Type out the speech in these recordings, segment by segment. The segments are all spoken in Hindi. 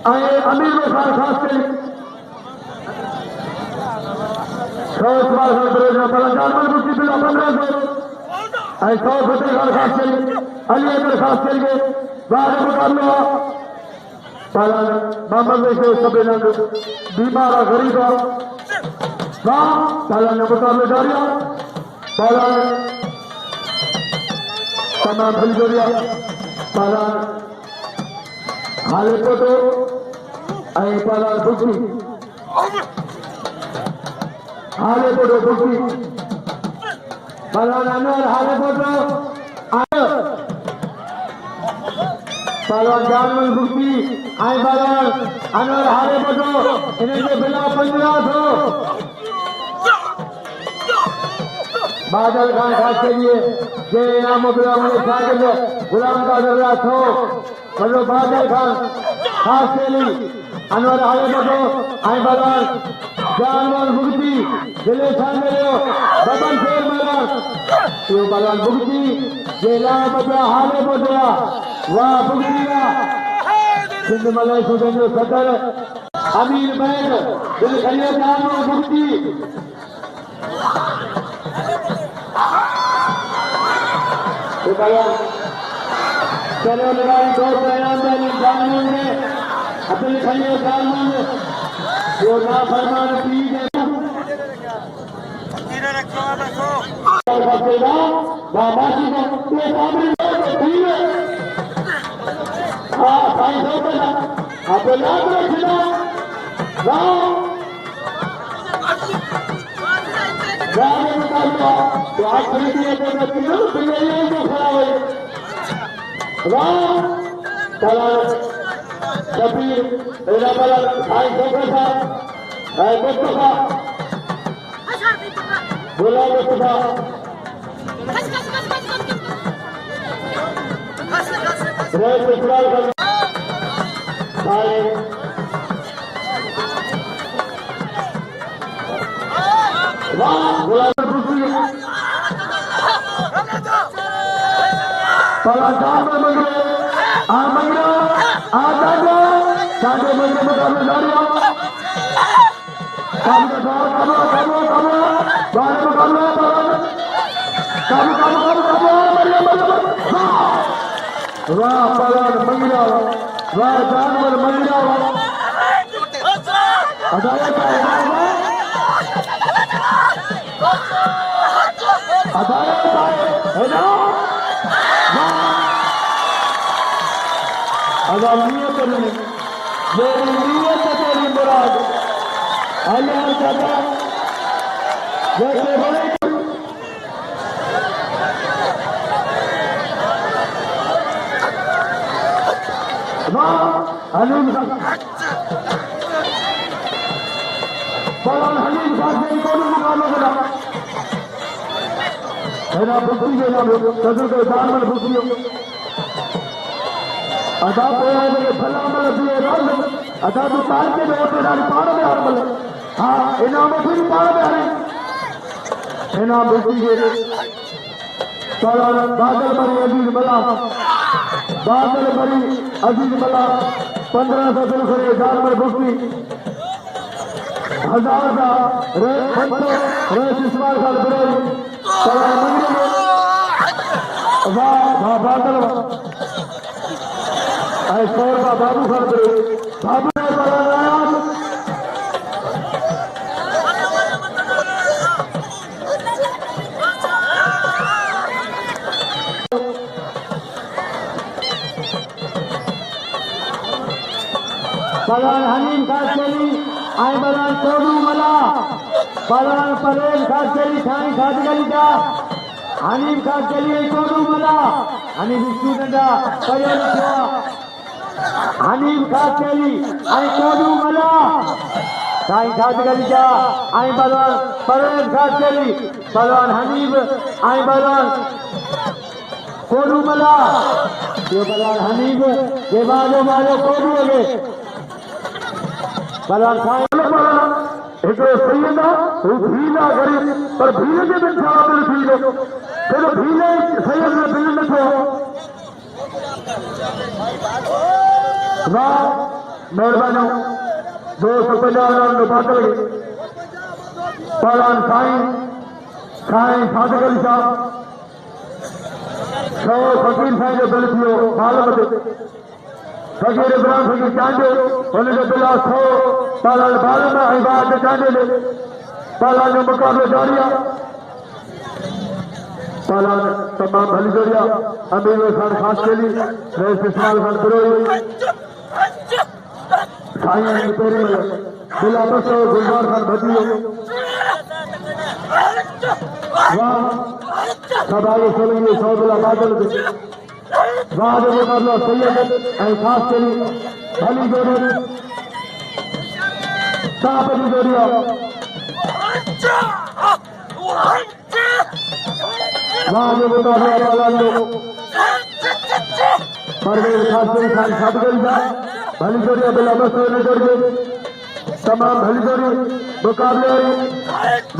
आए अमीर खान खास करी सोच बार जान मुक्ति बिला 1500 आई 100 फतेह खान खास करी अली अकबर खास करिए बाद मुकाबला पालन मोहम्मद से सभी रंग बीमार गरीब पालन मुकाबले जारी पालन तमाम भलजोरिया पालन हाले फोटो आई पालन बुकी हाले फोटो बुकी पालन अनवर हाले फोटो पालन जानवर बुकी आई पालन अनवर हाले फोटो इन्हें बिना 1500 बादल खान खास के लिए जे इनाम गुलाम का दर्जा थो मतलब बादल खान खास के लिए अनवर हाले फोटो आई पालन जानवर बुकी जिले सामने बबन शेर मारा ये पालन बुकी जेला बजा हाले फोटो वाह बुगीरा सिंध मलय सुजन सदर अमीर बैग दिल खलिया जानो बुगती चलो लड़ाई दो बयान जानो ने अपने खलिया जानो ने जो ना फरमान पी गए बाबाजी को ये सामने आप याद रखना तो आप खरीदिए तो खड़ा हो शबीर भाई मुस्तफा बोला मुस्तफा वाह पलान मंगला वाह जानवर मंगला अदालत अदालत मेरी नीयत तेरी मुराद अल्लाह चाहता जैसे बड़े हलीम फलान हलीम खास को मुकाबला करा है ना बुद्धि के नाम सदर के जानवर बुद्धियों अदा पोया के फला मल दिए राल अदा तो तार के होते डाल पाड़ में हार मल हां इनाम फिर पाड़ में हारे इनाम बुद्धि के फलान बादल बड़ी अजीज बला बादल बड़ी अजीज बला 1500 दिल खड़े जानवर बुद्धि 1000 का रे पंतो रे इस्माइल खान बरेली फलान मंगले वाह बादल आई 100 का बाबू खान बरेली बाबू ने बनाया फलान हलीम खास चली आई बलान चौदू मला फलान परेश खास चली थानी खास गली का हनीम खास चली चौदू मला हनी विष्णु नंदा परेश हनीम खास चली आई चौदू मला थानी खास गली का आई बलान परेश खास चली फलान हनीम आई बलान कोडू मला ये बलान हनीम ये बाजो बाजो कोडू लगे बलान खान एक सैयदा वो भीला गरीब पर भीले के बिन छा बिल भीले फिर भीले सैयद ने बिल न छो वाह मेहरबानी 250 राउंड बातल पहलवान साईं सादिक अली साहब सौ फकीर साईं जो दिल थियो मालूम फकीर इब्राहिम फकीर चांडे उनके बिला 100 पहलवान बालम ऐं बाद चांडे ने पहलवान जो मुकाबलो जारी आहे पहलवान तमाम भली जोड़िया अमीर खान खास के लिए रेस इस्माइल खान बिरोई साईं पेरी बिला बसो गुलजार खान भटियो वाह सभाई सोलंगी 100 बिला बादल वाह जो मुकाबला सैयद ऐं खास के लिए भली जोड़ी साफ भली जोड़िया वहाँ जो मुकाबला पहलवान लोग परवेज खास खान साथ गई था भली जोड़ी बिला बस ने जोड़ गई तमाम भली जोड़ी मुकाबले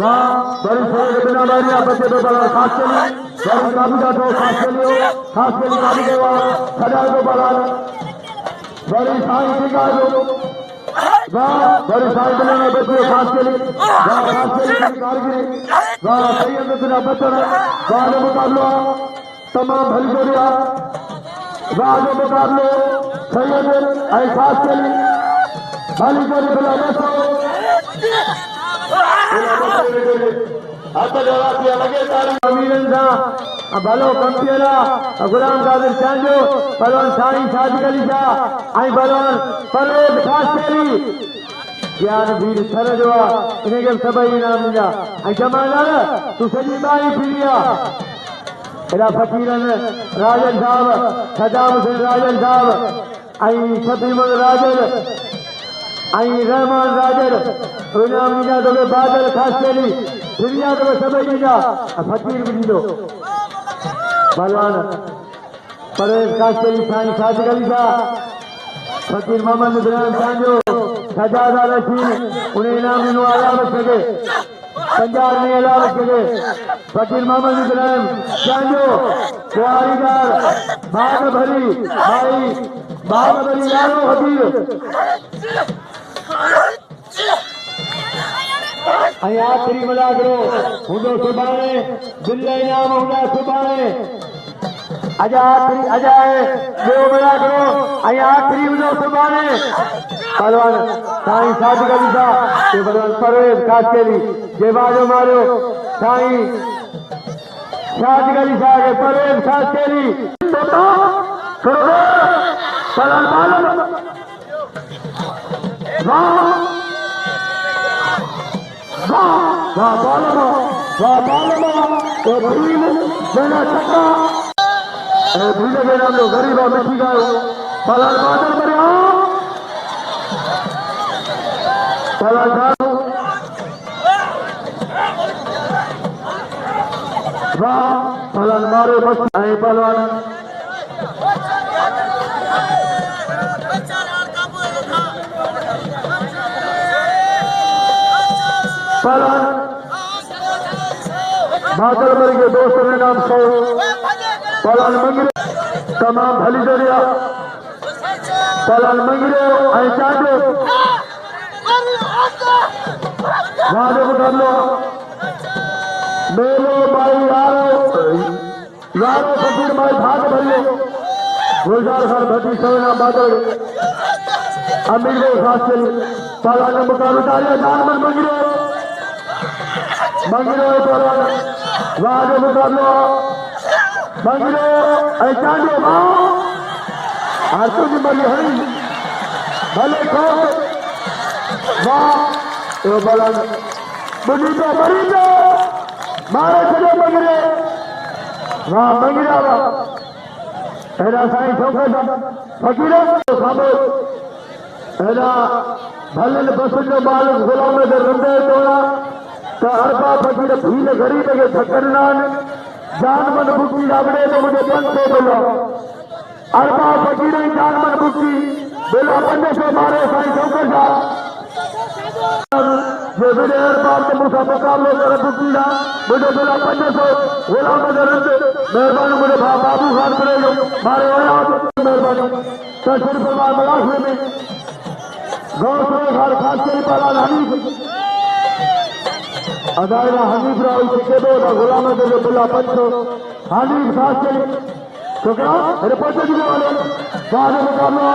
वहाँ बड़ी छोटे बिना मारिया बच्चे पे बड़ा खास के लिए बड़ी काफी जाता हो खास के लिए काफी के वहाँ सजा को बड़ा बड़ी साई टीका जो वहाँ बड़ी साई बिना बच्चे खास के लिए वहाँ खास के लिए कारगिरी वहाँ सैयद बिना बच्चन वहाँ जो मुकाबला तमाम भली जोड़िया वहाँ जो मुकाबले सैयद ऐ खास के लिए भली जोड़ी बिला बच्चों भलो कंपियला गुलाम कादिर चांजो पहलवान साईं सादिक अली शाह ऐं पहलवान परवेज खासकेली ज्ञान वीर सर जो आहे इनखे सभई इनाम ॾींदा ऐं जमादार तूं सॼी ॿाही फिरी आहे हेॾा फ़क़ीरनि राजन साहब सदाम हुसैन राजन साहब ऐं शफीउल राजन ऐं रहमान राजन इनाम ॾींदा तोखे बादल खासकेली फिरिया तोखे सभई ॾींदा फ़क़ीर बि ॾींदो पहलवान परवेज खासकेली साईं सादिक अली शाह फकीर मोहम्मद इब्राहिम चांजो सजादा रशीद उन्हें इनाम ॾिनो अलावत सघे 50 में अलावत सघे फकीर मोहम्मद इब्राहिम चांजो तैयारीदार बाग भरी भाई बाग भरी यारो हबीब ऐं आख़िरी मुलाज़रो हूंदो सुभाणे दिल इनाम हूंदा सुभाणे अजाए ॿियो मुलाज़रो ऐं आख़िरी हूंदो सुभाणे पहलवान साईं सादिक अली शाह पहलवान परवेज खासकेली जे बाजो मारियो साईं सादिक अली शाह के परवेज खासकेली पहलवान बालम वाह बालम तो भील देना छक्का भील के नाम लो गरीबा मिठी गायो पहलवान बादल मरिया पहलवान वाह पहलवान मारे बस ऐं पहलवान पहलवान बादल मर के दोस्त के नाम 100 पहलवान मंगिरे तमाम भली जोड़िया पहलवान मंगिरे ऐं चांडो वहाँ जो मुकाबलो मेलो भाई यारो फकीर भाई भाग भरियो गुलजार खान भट्टी सवेना बादल अमीर को खास के पहलवान जो मुकाबलो डालिया जानमन मंगिरो पहलवान वहाँ जो मुकाबलो मंगिरो ऐं चांडो वाह आरतू जी भली हरी भले खो वाह तो पहलवान बुढ़ी तो मरी तो मारे छो मंगिरे वाह मंगिरा वाह हेरा साईं छोकरा फकीर खाबो हेरा भले बस जो मालिक गुलाम दे रंदे तोड़ा तो अरबा फकीर भील गरीब के ठकरनान जानमन बुकी लावड़े तो मुझे 500 बोलो अरबा फकीर जानमन बुकी बोला 500 मारे साईं छोकरा जे मेरे अरबा तो मुझे मुकाबलो कर बुकीला मुझे बोला 500 गुलाम दे रंदे मेहरबानी मुझे बाबू खान करे मारे आया मेहरबानी तो सिर्फ मार मलाश में गौसरे घर खास करी पहला हनीफ अदायरा हनीफ राहुल सिकेदो ना गुलाम दे बुला पंचो हनीफ खास करी छोकरा अरे पंचो जी वाले बाद में मुकाबला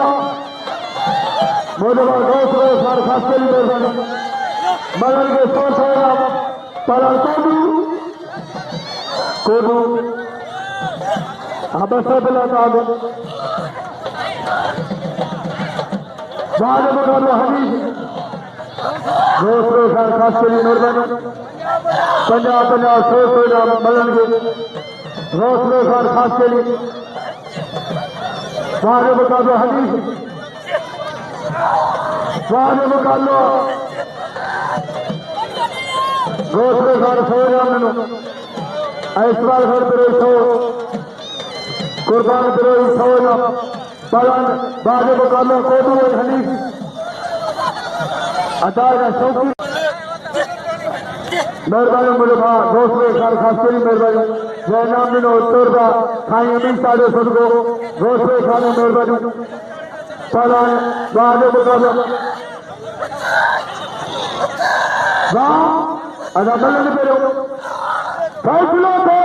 मोदवा गौसरे घर खास करी मेहरबानी मगर के 100 पहला कोडू बस बिला बाद मुकाबला हनीफ गौसरे घर खास करी मेहरबानी 50-50 100 मलन के गौसरे घर खास करी बाद मुकाबला हनीफ बाद मुकाबला गौसरे घर 100 ऐसवाल घर पर 100 कुर्बान पर 100 पलन बाद मुकाबला कोडू हनीफ अदायरा शौकी मेहरबानी मुलभा गौसरे घर खास करी मेहरबानी जय नाम दिनो तोरबा खाई अमीन साडे सदगो गौसरे खाने मेहरबानी पलन बाद मुकाबला वाह अदा बलन पेरो फैसलो थे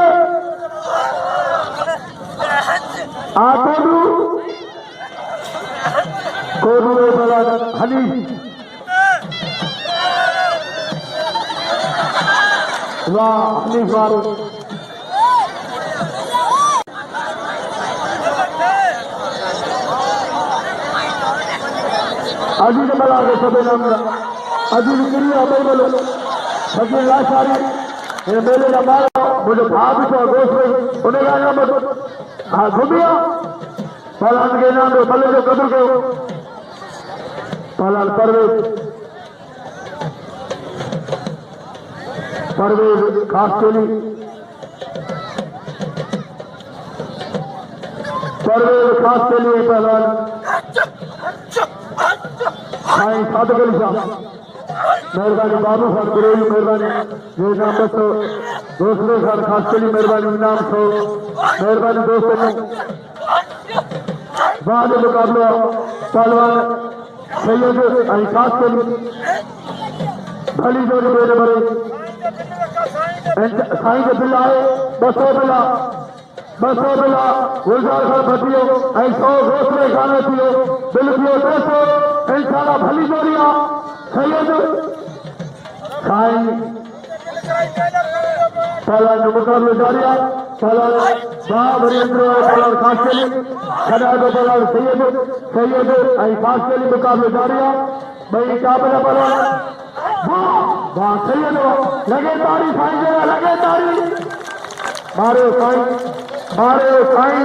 कोडू पलन हनीफ वाह हनीफ मारो अजीज बला के सबे नाम अजीज क्रिया भाई बोलो सभी लाचारी ये मेले का मारा मुझे भाग तो गोश में उन्हें गाना मत हाँ घूमिया पलान के नाम पे बल्ले जो कदर के पलान परवेज खास चली परवेज खास चली पलान साईं सादक अली साहब मेहरबानी बाबू साहब गुरेली मेहरबानी ये नाम बस दूसरे साल खास चली मेहरबानी इनाम सो मेहरबानी दोस्तों बाद मुकाबला पहलवान सैयद अली खास चली भली जोड़ी मेरे बड़े साईं के बिल आए 200 बिला गुलजार खान भटियो 100 घोसले खाने पियो बिल पियो 200 इंशाल्लाह भली जोड़िया सैयद साईं पहला मुकाबले जारिया पहला वरियंद्र पहला खास चली खड़ा तो पहला सैयद आई खास चली मुकाबले जारिया भाई काबला पहला वाह सैयद लगे तारी साईं लगे तारी मारे साईं